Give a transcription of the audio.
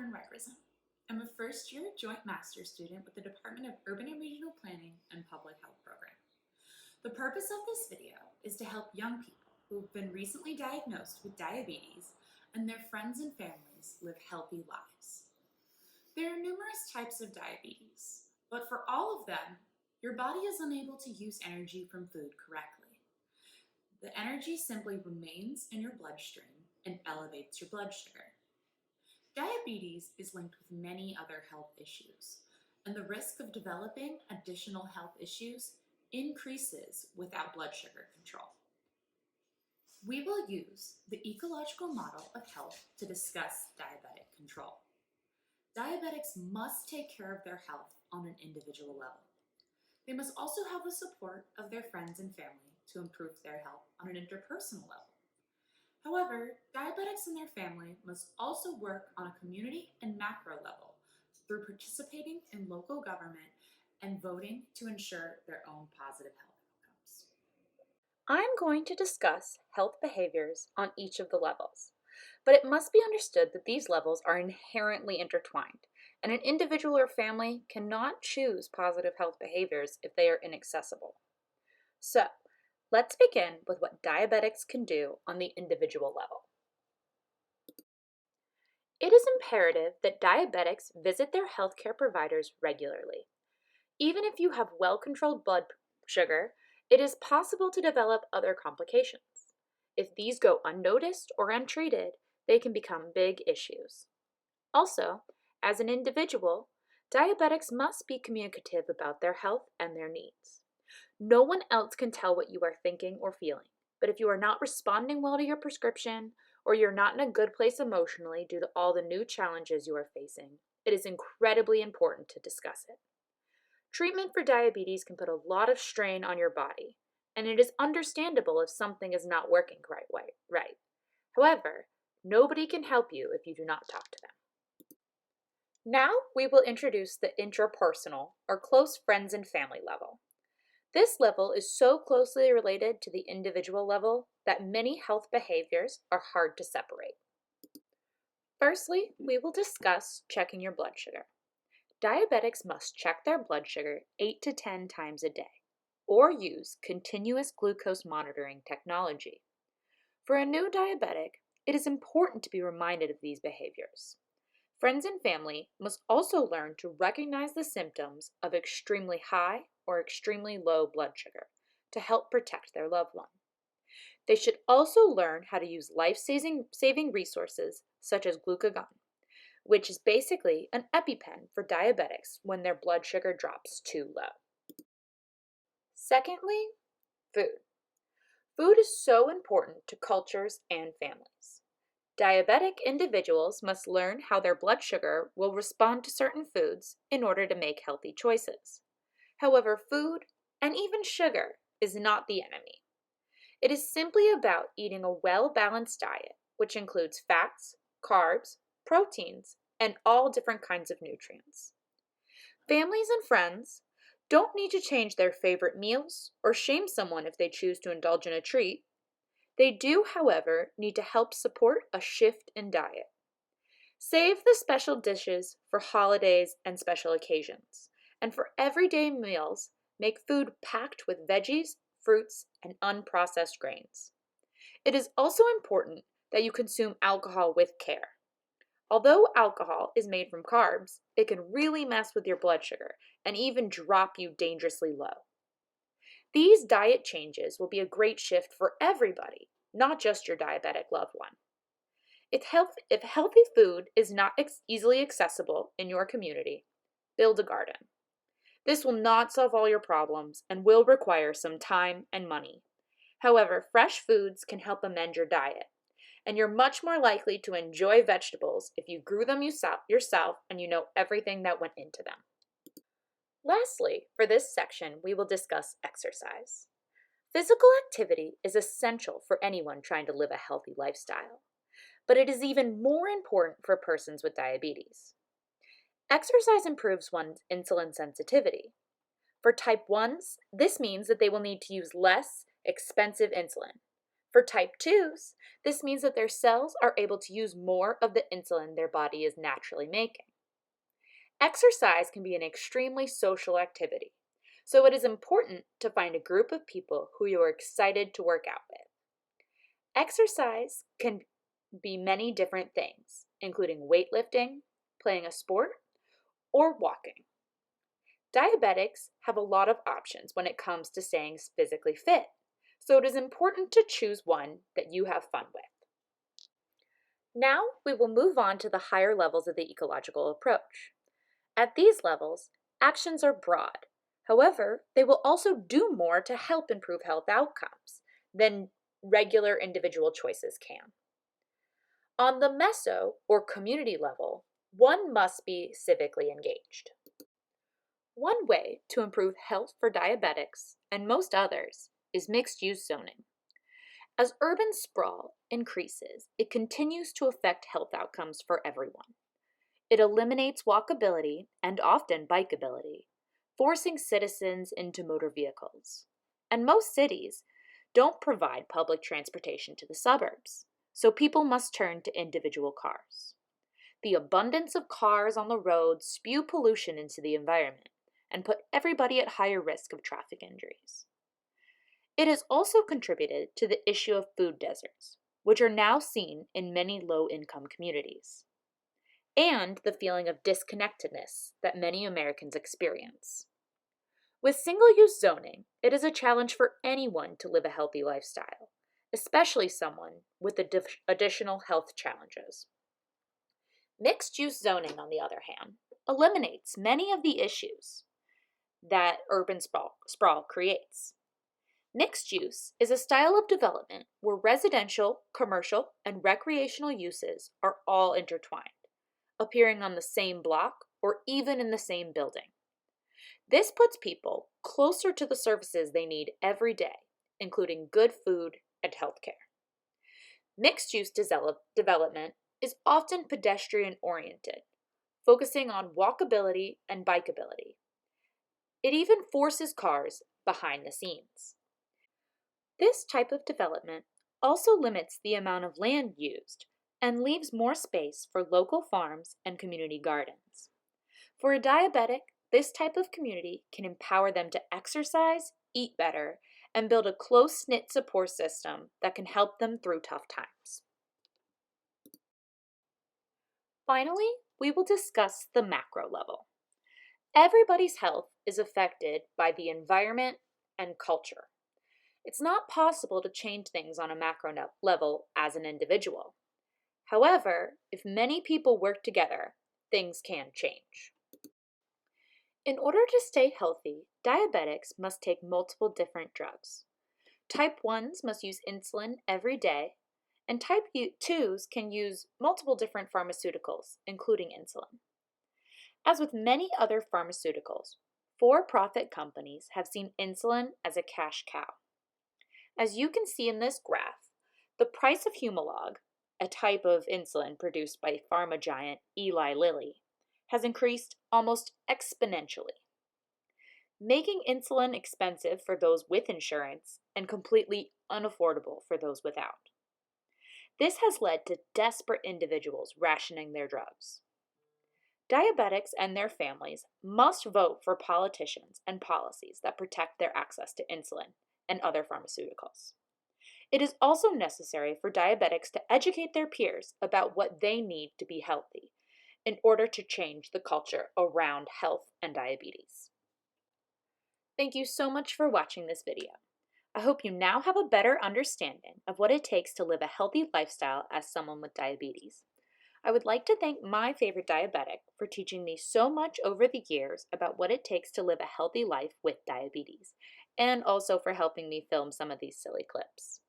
Catherine Regrison. I'm a first-year Joint Master's student with the Department of Urban and Regional Planning and Public Health Program. The purpose of this video is to help young people who have been recently diagnosed with diabetes and their friends and families live healthy lives. There are numerous types of diabetes, but for all of them, your body is unable to use energy from food correctly. The energy simply remains in your bloodstream and elevates your blood sugar. Diabetes is linked with many other health issues, and the risk of developing additional health issues increases without blood sugar control. We will use the ecological model of health to discuss diabetic control. Diabetics must take care of their health on an individual level. They must also have the support of their friends and family to improve their health on an interpersonal level. However, diabetics and their family must also work on a community and macro level through participating in local government and voting to ensure their own positive health outcomes. I'm going to discuss health behaviors on each of the levels, but it must be understood that these levels are inherently intertwined, and an individual or family cannot choose positive health behaviors if they are inaccessible. So, let's begin with what diabetics can do on the individual level. It is imperative that diabetics visit their healthcare providers regularly. Even if you have well-controlled blood sugar, it is possible to develop other complications. If these go unnoticed or untreated, they can become big issues. Also, as an individual, diabetics must be communicative about their health and their needs. No one else can tell what you are thinking or feeling, but if you are not responding well to your prescription, or you're not in a good place emotionally due to all the new challenges you are facing, it is incredibly important to discuss it. Treatment for diabetes can put a lot of strain on your body, and it is understandable if something is not working right. However, nobody can help you if you do not talk to them. Now we will introduce the intrapersonal, or close friends and family level. This level is so closely related to the individual level that many health behaviors are hard to separate. Firstly, we will discuss checking your blood sugar. Diabetics must check their blood sugar 8 to 10 times a day, or use continuous glucose monitoring technology. For a new diabetic, it is important to be reminded of these behaviors. Friends and family must also learn to recognize the symptoms of extremely high or extremely low blood sugar to help protect their loved one. They should also learn how to use life-saving resources such as glucagon, which is basically an EpiPen for diabetics when their blood sugar drops too low. Secondly, food. Food is so important to cultures and families. Diabetic individuals must learn how their blood sugar will respond to certain foods in order to make healthy choices. However, food, and even sugar, is not the enemy. It is simply about eating a well-balanced diet, which includes fats, carbs, proteins, and all different kinds of nutrients. Families and friends don't need to change their favorite meals or shame someone if they choose to indulge in a treat. They do, however, need to help support a shift in diet. Save the special dishes for holidays and special occasions, and for everyday meals, make food packed with veggies, fruits, and unprocessed grains. It is also important that you consume alcohol with care. Although alcohol is made from carbs, it can really mess with your blood sugar and even drop you dangerously low. These diet changes will be a great shift for everybody, not just your diabetic loved one. If healthy food is not easily accessible in your community, build a garden. This will not solve all your problems and will require some time and money. However, fresh foods can help amend your diet, and you're much more likely to enjoy vegetables if you grew them yourself and you know everything that went into them. Lastly, for this section, we will discuss exercise. Physical activity is essential for anyone trying to live a healthy lifestyle, but it is even more important for persons with diabetes. Exercise improves one's insulin sensitivity. For type 1s, this means that they will need to use less expensive insulin. For type 2s, this means that their cells are able to use more of the insulin their body is naturally making. Exercise can be an extremely social activity, so it is important to find a group of people who you are excited to work out with. Exercise can be many different things, including weightlifting, playing a sport, or walking. Diabetics have a lot of options when it comes to staying physically fit, so it is important to choose one that you have fun with. Now we will move on to the higher levels of the ecological approach. At these levels, actions are broad. However, they will also do more to help improve health outcomes than regular individual choices can. On the meso or community level, one must be civically engaged. One way to improve health for diabetics, and most others, is mixed-use zoning. As urban sprawl increases, it continues to affect health outcomes for everyone. It eliminates walkability and often bikeability, forcing citizens into motor vehicles. And most cities don't provide public transportation to the suburbs, so people must turn to individual cars. The abundance of cars on the road spew pollution into the environment and put everybody at higher risk of traffic injuries. It has also contributed to the issue of food deserts, which are now seen in many low-income communities, and the feeling of disconnectedness that many Americans experience. With single-use zoning, it is a challenge for anyone to live a healthy lifestyle, especially someone with additional health challenges. Mixed-use zoning, on the other hand, eliminates many of the issues that urban sprawl creates. Mixed use is a style of development where residential, commercial, and recreational uses are all intertwined, appearing on the same block or even in the same building. This puts people closer to the services they need every day, including good food and healthcare. Mixed-use development is often pedestrian-oriented, focusing on walkability and bikeability. It even forces cars behind the scenes. This type of development also limits the amount of land used and leaves more space for local farms and community gardens. For a diabetic, this type of community can empower them to exercise, eat better, and build a close-knit support system that can help them through tough times. Finally, we will discuss the macro level. Everybody's health is affected by the environment and culture. It's not possible to change things on a macro level as an individual. However, if many people work together, things can change. In order to stay healthy, diabetics must take multiple different drugs. Type 1s must use insulin every day, and type 2s can use multiple different pharmaceuticals, including insulin. As with many other pharmaceuticals, for-profit companies have seen insulin as a cash cow. As you can see in this graph, the price of Humalog, a type of insulin produced by pharma giant Eli Lilly, has increased almost exponentially, making insulin expensive for those with insurance and completely unaffordable for those without. This has led to desperate individuals rationing their drugs. Diabetics and their families must vote for politicians and policies that protect their access to insulin and other pharmaceuticals. It is also necessary for diabetics to educate their peers about what they need to be healthy in order to change the culture around health and diabetes. Thank you so much for watching this video. I hope you now have a better understanding of what it takes to live a healthy lifestyle as someone with diabetes. I would like to thank my favorite diabetic for teaching me so much over the years about what it takes to live a healthy life with diabetes, and also for helping me film some of these silly clips.